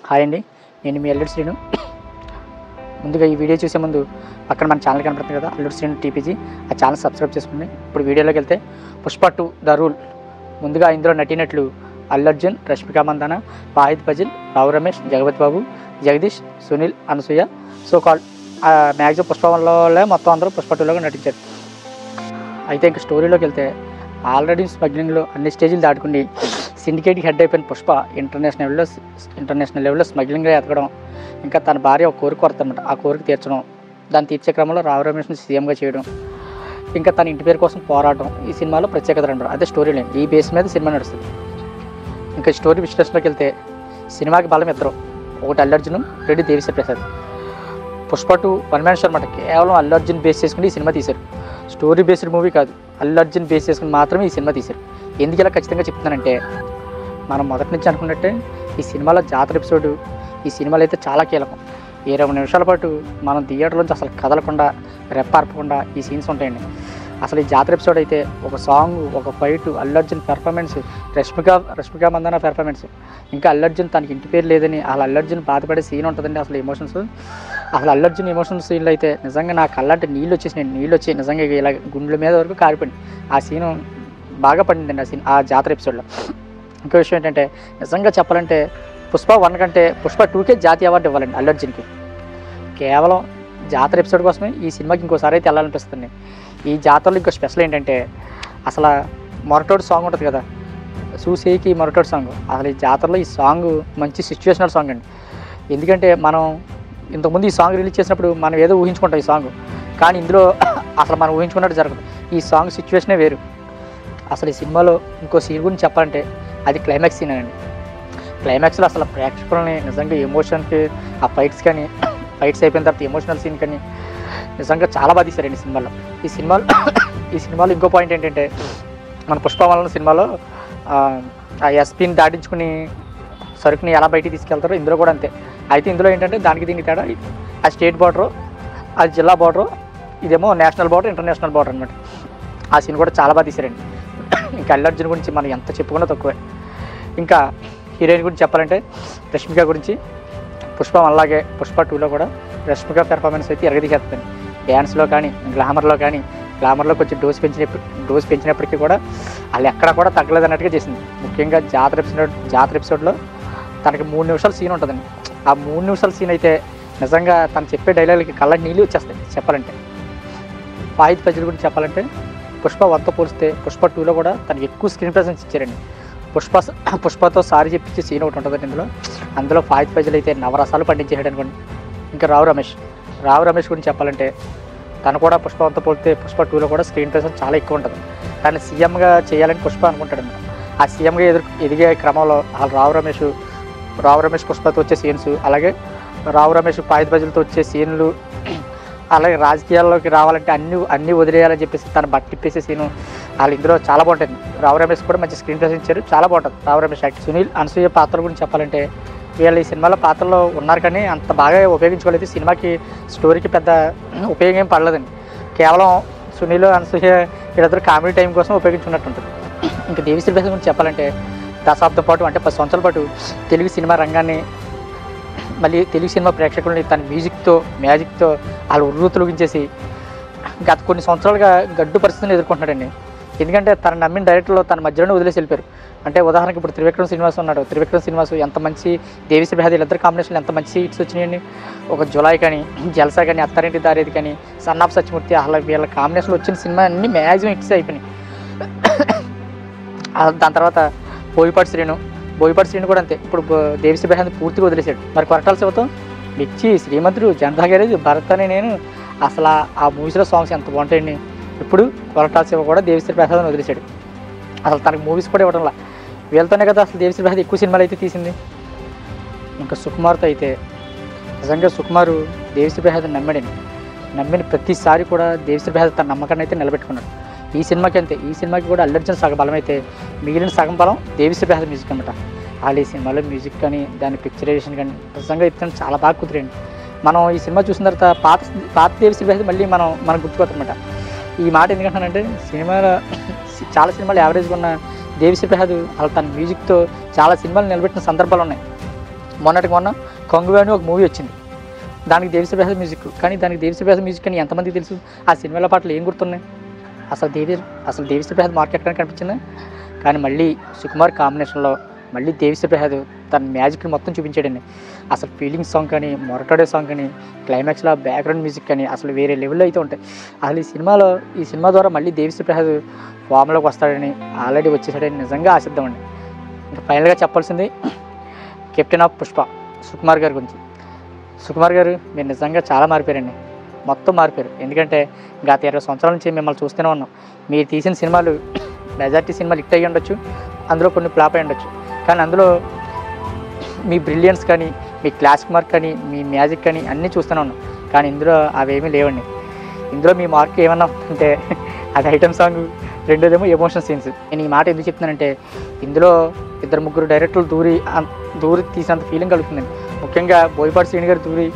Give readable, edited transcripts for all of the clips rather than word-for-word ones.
Hi అండి, నేను మీ అల్లుడు శ్రీను. ముందుగా ఈ వీడియో చూసే ముందు పక్కన మన ఛానల్ కనపడుతుంది కదా, అల్లుడు శ్రీను టీపీజీ. ఆ ఛానల్ సబ్స్క్రైబ్ చేసుకోండి. ఇప్పుడు వీడియోలోకి వెళ్తే పుష్ప 2 ద రూల్. ముందుగా ఇందులో నటినట్లు అల్లు అర్జున్, రష్మిక మందాన, వాహిద్ ఫజిల్, రావు రమేష్, జగపతి బాబు, జగదీష్, సునీల్, అనసూయ. సో కాల్ మ్యాక్సిమం పుష్ప 1లోనే మొత్తం అందరూ పుష్ప 2లో నటించారు. అయితే ఇంక స్టోరీలోకి వెళ్తే ఆల్రెడీ స్మగ్లింగ్లో అన్ని స్టేజ్లు దాటుకుని సిండికేట్కి హెడ్ అయిపోయిన పుష్ప ఇంటర్నేషనల్ లెవెల్లో స్మగ్లింగ్గా ఎదగడం, ఇంకా తన భార్య ఒక కోరిక కొరతనమాట, ఆ కోరిక తీర్చడం, దాన్ని తీర్చే క్రమంలో రావు రమేష్ని సీఎంగా చేయడం, ఇంకా తన ఇంటి పేరు కోసం పోరాటం ఈ సినిమాలో ప్రత్యేకత అనమాట. అదే స్టోరీ లైన్. ఈ బేస్ మీద సినిమా నడుస్తుంది. ఇంకా స్టోరీ విశ్లేషణలోకి వెళ్తే సినిమాకి బలం ఇద్దరు, ఒకటి అల్లు అర్జున్, రెండు Devisri Prasad. Pushpa 2 one man show అనమాట. కేవలం అల్లు అర్జున్ బేస్ చేసుకుని ఈ సినిమా తీశారు. స్టోరీ బేస్డ్ మూవీ కాదు, అల్లు అర్జున్ బేస్ చేసుకుని మాత్రమే ఈ సినిమా తీశారు. ఎందుకు ఇలా ఖచ్చితంగా చెప్తున్నానంటే, మనం మొదటి నుంచి అనుకున్నట్టే ఈ సినిమాలో జాతర ఎపిసోడ్ ఈ సినిమాలో అయితే చాలా కీలకం. 20 నిమిషాల పాటు మనం థియేటర్లోంచి అసలు కదలకుండా రెప్పార్పకుండా ఈ సీన్స్ ఉంటాయండి. అసలు ఈ జాతర ఎపిసోడ్ అయితే ఒక సాంగ్, ఒక fight, Allu Arjun performance, Rashmika Mandanna performance, ఇంకా అల్లు అర్జున్ తనకి ఇంటి పేరు లేదని అల్లు అర్జున్ బాధపడే సీన్ ఉంటుందండి. అసలు ఎమోషన్స్, అసలు అల్లు అర్జున్ ఎమోషనల్ సీన్లు అయితే నిజంగా నాకు కళ్ళంటే నీళ్ళు వచ్చి నిజంగా ఇలా గుండెల మీద వరకు కారిపోయింది. ఆ సీను బాగా పడిందండి. ఆ సీన్ ఆ జాతర ఎపిసోడ్లో. ఇంకో విషయం ఏంటంటే, నిజంగా చెప్పాలంటే పుష్ప 1 కంటే పుష్ప 2కే జాతీయ అవార్డు ఇవ్వాలండి అల్లు అర్జున్కి. కేవలం జాతర ఎపిసోడ్ కోసమే ఈ సినిమాకి ఇంకోసారి అయితే వెళ్ళాలనిపిస్తుంది. ఈ జాతరలో ఇంకో స్పెషల్ ఏంటంటే, అసలు మొరటోడు సాంగ్ ఉంటుంది కదా, చూసేకి మొరటోడు సాంగ్. అసలు ఈ జాతరలో ఈ సాంగ్ మంచి సిచ్యువేషనల్ సాంగ్ అండి. ఎందుకంటే మనం ఇంతకుముందు ఈ సాంగ్ రిలీజ్ చేసినప్పుడు మనం ఏదో ఊహించుకుంటాం ఈ సాంగ్, కానీ ఇందులో అసలు మనం ఊహించుకున్నట్టు జరగదు. ఈ సాంగ్ సిచ్యువేషనే వేరు. అసలు ఈ సినిమాలో ఇంకో సీన్ గురించి చెప్పాలంటే అది క్లైమాక్స్ సీన్ అండి. క్లైమాక్స్లో అసలు ప్రేక్షకులని నిజంగా ఎమోషన్కి, ఆ ఫైట్స్ అయిపోయిన తర్వాత ఎమోషనల్ సీన్ కానీ నిజంగా చాలా బాగా తీశారండి సినిమాలో. ఈ సినిమాలో ఇంకో పాయింట్ ఏంటంటే, మన పుష్ప 1 సినిమాలో ఆ ఎస్పీని దాటించుకుని సరుకుని ఎలా బయటికి తీసుకెళ్తారో ఇందులో కూడా అంతే. అయితే ఇందులో ఏంటంటే దానికి దీనికి తేడా, ఆ స్టేట్ బార్డరు, అది జిల్లా బార్డరు, ఇదేమో నేషనల్ బార్డర్, ఇంటర్నేషనల్ బార్డర్ అనమాట. ఆ సీన్ కూడా చాలా బాగా తీశారండి. ఇంకా అల్లు అర్జున్ గురించి మనం ఎంత చెప్పుకున్నా తక్కువే. ఇంకా హీరోయిన్ గురించి చెప్పాలంటే రష్మిక గురించి పుష్ప 1 లాగే పుష్ప 2లో కూడా రష్మిక పెర్ఫార్మెన్స్ అయితే ఎరగదీసేస్తుంది. డ్యాన్స్లో కానీ గ్లామర్లో కొంచెం డోస్ పెంచినప్పటికీ కూడా వాళ్ళు ఎక్కడ కూడా తగ్గలేదు అన్నట్టుగా చేసింది. ముఖ్యంగా జాతర ఎపిసోడ్లో తనకి 3 నిమిషాల సీన్ ఉంటుందండి. ఆ 3 నిమిషాల సీన్ అయితే నిజంగా తను చెప్పే డైలాగులకి కళ్ళకి నీళ్ళు వచ్చేస్తాయి చెప్పాలంటే. వాహిద్ ఫజిల్ గురించి చెప్పాలంటే పుష్ప 1తో పోలిస్తే పుష్ప 2లో కూడా తనకి ఎక్కువ స్క్రీన్ ప్రెజెన్స్ ఇచ్చారండి. పుష్పతో సారీ చెప్పించే సీన్ ఒకటి ఉంటుందండి అందులో వాహిద్ ఫజిల్ అయితే నవరసాలు పండించేసాడు అనుకోండి. ఇంకా రావు రమేష్ గురించి చెప్పాలంటే తను కూడా పుష్ప 1తో పోలితే పుష్ప 2లో కూడా స్క్రీన్ ప్రెజెన్స్ చాలా ఎక్కువ ఉంటుంది. తను సీఎంగా చేయాలని పుష్ప అనుకుంటాడు అనమాట. ఆ సీఎంగా ఎదిగే క్రమంలో రావు రమేష్ పుష్పతో వచ్చే సీన్స్, అలాగే రావు రమేష్ వాహిద్ ఫజిల్తో వచ్చే సీన్లు, అలాగే రాజకీయాల్లోకి రావాలంటే అన్నీ వదిలేయాలని చెప్పేసి తను బట్టిప్పేసే సీను, వాళ్ళు ఇందులో చాలా బాగుంటుంది. రావు రమేష్ కూడా మంచి స్క్రీన్ ప్రెజెన్స్ ఇచ్చారు, చాలా బాగుంటుంది రావు రమేష్ యాక్టింగ్. సునీల్, అనసూయ పాత్ర గురించి చెప్పాలంటే వీళ్ళు ఈ సినిమాలో పాత్రలో ఉన్నారు కానీ అంత బాగా ఉపయోగించుకోలేదు. సినిమాకి స్టోరీకి పెద్ద ఉపయోగం ఏం పడలేదండి. కేవలం సునీల్, అనసూయ వీళ్ళిద్దరు కామెడీ టైం కోసం ఉపయోగించుకున్నట్టు ఉంటుంది. ఇంకా దేవిశ్రీ ప్రసాద్ గురించి చెప్పాలంటే దశాబ్దం పాటు, అంటే 10 సంవత్సరాల పాటు తెలుగు సినిమా రంగాన్ని, మళ్ళీ తెలుగు సినిమా ప్రేక్షకుల్ని తన మ్యాజిక్తో వాళ్ళు ఉర్రు తొలగించేసి గత కొన్ని సంవత్సరాలుగా గడ్డు పరిస్థితిని ఎదుర్కొంటున్నాడండి. ఎందుకంటే తన నమ్మిన డైరెక్టర్లో తన మధ్యలోనే వదిలేసి వెళ్ళిపోయారు. అంటే ఉదాహరణకి ఇప్పుడు త్రివిక్రమ్ శ్రీనివాస్ ఉన్నాడు. త్రివిక్రమ్ శ్రీనివాస్ ఎంత మంచి, దేవిశ్రీ ప్రసాద్ వీళ్ళిద్దరు కాంబినేషన్లో ఎంత మంచి హిట్స్ వచ్చినాయండి. ఒక జులాయి కానీ, జల్సా కానీ, అత్తారింటి దారేది కానీ, సన్ ఆఫ్ సత్యమూర్తి, అలా వీళ్ళ కాంబినేషన్లో వచ్చిన సినిమా అన్నీ మ్యాక్సిమం హిట్స్ అయిపోయినాయి. దాని తర్వాత బోయపాటి శ్రీను కూడా అంతే. ఇప్పుడు దేవిశ్రీ ప్రసాద్ పూర్తిగా వదిలేశాడు. మరి కొరటాల శివతో మిర్చి, శ్రీమంతుడు, జనతా గ్యారేజ్, భరత్ అని నేను, అసలు ఆ మూవీస్లో సాంగ్స్ ఎంత బాగుంటాయండి. ఇప్పుడు కొరటాల శివ కూడా దేవిశ్రీ ప్రసాద్ని వదిలేశాడు. అసలు తనకు మూవీస్ కూడా ఇవ్వడంలా. వీళ్ళతోనే కదా అసలు దేవిశ్రీ ప్రసాద్ ఎక్కువ సినిమాలు అయితే తీసింది. ఇంకా సుకుమార్తో అయితే నిజంగా సుకుమారు దేవిశ్రీ ప్రసాద్ నమ్మిన ప్రతిసారి కూడా దేవిశ్రీ ప్రసాద్ తన నమ్మకాన్ని అయితే నిలబెట్టుకున్నాడు. ఈ సినిమాకి అంతే. ఈ సినిమాకి కూడా అల్లు అర్జున్ సగం బలం అయితే మిగిలిన సగం బలం దేవిశ్రీ ప్రసాద్ మ్యూజిక్ అనమాట. వాళ్ళు ఈ సినిమాలో మ్యూజిక్ కానీ, దాని పిక్చరైజేషన్ కానీ నిజంగా అయితే చాలా బాగా కుదిరండి. మనం ఈ సినిమా చూసిన తర్వాత పాత దేవిశ్రీ ప్రసాద్ మళ్ళీ మనం గుర్తుపోతామన్నమాట. ఈ మాట ఎందుకంటానంటే, సినిమాలో చాలా సినిమాలు యావరేజ్గా ఉన్న దేవిశ్రీ ప్రసాద్ అలా తన మ్యూజిక్తో చాలా సినిమాలు నిలబెట్టిన సందర్భాలు ఉన్నాయి. మొన్న కొంగువే అని ఒక మూవీ వచ్చింది, దానికి దేవిశ్రీ ప్రసాద్ మ్యూజిక్. కానీ దానికి దేవిశ్రీ ప్రసాద్ మ్యూజిక్ అని ఎంతమందికి తెలుసు? ఆ సినిమాల పాటలు ఏం గుర్తున్నాయి? అసలు దేవిశ్రీ ప్రసాద్ మార్క్ ఎక్కడ కనిపించిందా? కానీ మళ్ళీ సుకుమార్ కాంబినేషన్లో మళ్ళీ దేవిశ్రీ ప్రసాద్ తన మ్యాజిక్ని మొత్తం చూపించాడండి. అసలు ఫీలింగ్ సాంగ్ కానీ, మొరటాడే సాంగ్ కానీ, క్లైమాక్స్లో బ్యాక్గ్రౌండ్ మ్యూజిక్ కానీ అసలు వేరే లెవెల్లో అయితే ఉంటాయి. అసలు ఈ సినిమా ద్వారా మళ్ళీ దేవిశ్రీ ప్రసాద్ ఫామ్లోకి వస్తాడని, ఆల్రెడీ వచ్చేసాడని నిజంగా ఆశిద్దామండి. ఇంకా ఫైనల్గా చెప్పాల్సింది కెప్టెన్ ఆఫ్ పుష్ప సుకుమార్ గారి గురించి. సుకుమార్ గారు మీరు నిజంగా చాలా మారిపోయారండి, మొత్తం మారిపోయారు. ఎందుకంటే గత 20 సంవత్సరాల నుంచి మిమ్మల్ని చూస్తూనే ఉన్నాం. మీరు తీసిన సినిమాలు మెజారిటీ సినిమాలు హిట్ అయ్యి ఉండొచ్చు, అందులో కొన్ని ఫ్లాప్ అయ్యి ఉండొచ్చు. కానీ అందులో మీ బ్రిలియన్స్ కానీ, మీ క్లాసిక్ మార్క్ కానీ, మీ మ్యాజిక్ కానీ అన్నీ చూస్తూనే ఉన్నాం. కానీ ఇందులో అవేమీ లేవండి. ఇందులో మీ మార్క్ ఏమన్నా అంటే అది ఐటమ్ సాంగ్, రెండోదేమో ఎమోషన్ సీన్స్. నేను ఈ మాట ఎందుకు చెప్తున్నానంటే ఇందులో 2-3 డైరెక్టర్లు దూరి తీసినంత ఫీలింగ్ కలుగుతుందండి. ముఖ్యంగా బోయపాటి శ్రీని గారు దూరి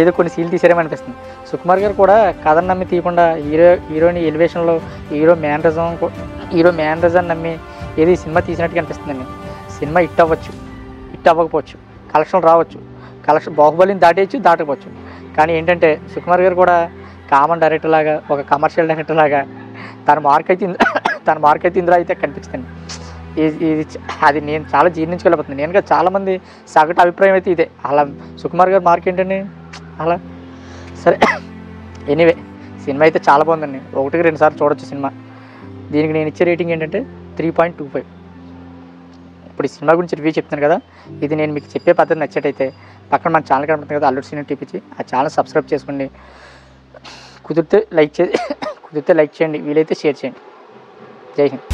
ఏదో కొన్ని సీన్లు తీసారేమో అనిపిస్తుంది. సుకుమార్ గారు కూడా కథను నమ్మి తీయకుండా హీరోని ఎలివేషన్లో హీరో మేనరిజం నమ్మి ఏది సినిమా తీసినట్టుగా అనిపిస్తుందండి. సినిమా హిట్ అవ్వచ్చు, హిట్ అవ్వకపోవచ్చు, కలెక్షన్ రావచ్చు, బాహుబలిని దాటకపోవచ్చు. కానీ ఏంటంటే సుకుమార్ గారు కూడా కామన్ డైరెక్టర్ లాగా, ఒక కమర్షియల్ డైరెక్టర్ లాగా తన మార్క్ అయితే ఇందులో అయితే కనిపిస్తుంది. అది నేను చాలా జీర్ణించుకోలేకపోతున్నాను. నేను చాలామంది సగటు అభిప్రాయం అయితే ఇదే, అలా సుకుమార్ గారు మార్క్ ఏంటండి అలా. సరే, ఎనీవే సినిమా అయితే చాలా బాగుందండి. 1-2 సార్లు చూడొచ్చు సినిమా. దీనికి నేను ఇచ్చే రేటింగ్ ఏంటంటే 3.25. ఇప్పుడు ఈ సినిమా గురించి రివ్యూ చెప్తున్నాను కదా, ఇది నేను మీకు చెప్పే పద్ధతి నచ్చేటైతే పక్కన మన ఛానల్ కనబడుతుంది కదా, అల్లుడు సినీ టీపీ, ఆ ఛానల్ సబ్స్క్రైబ్ చేసుకోండి. కుదిరితే లైక్ చేయండి, వీలైతే షేర్ చేయండి. జై హింద్.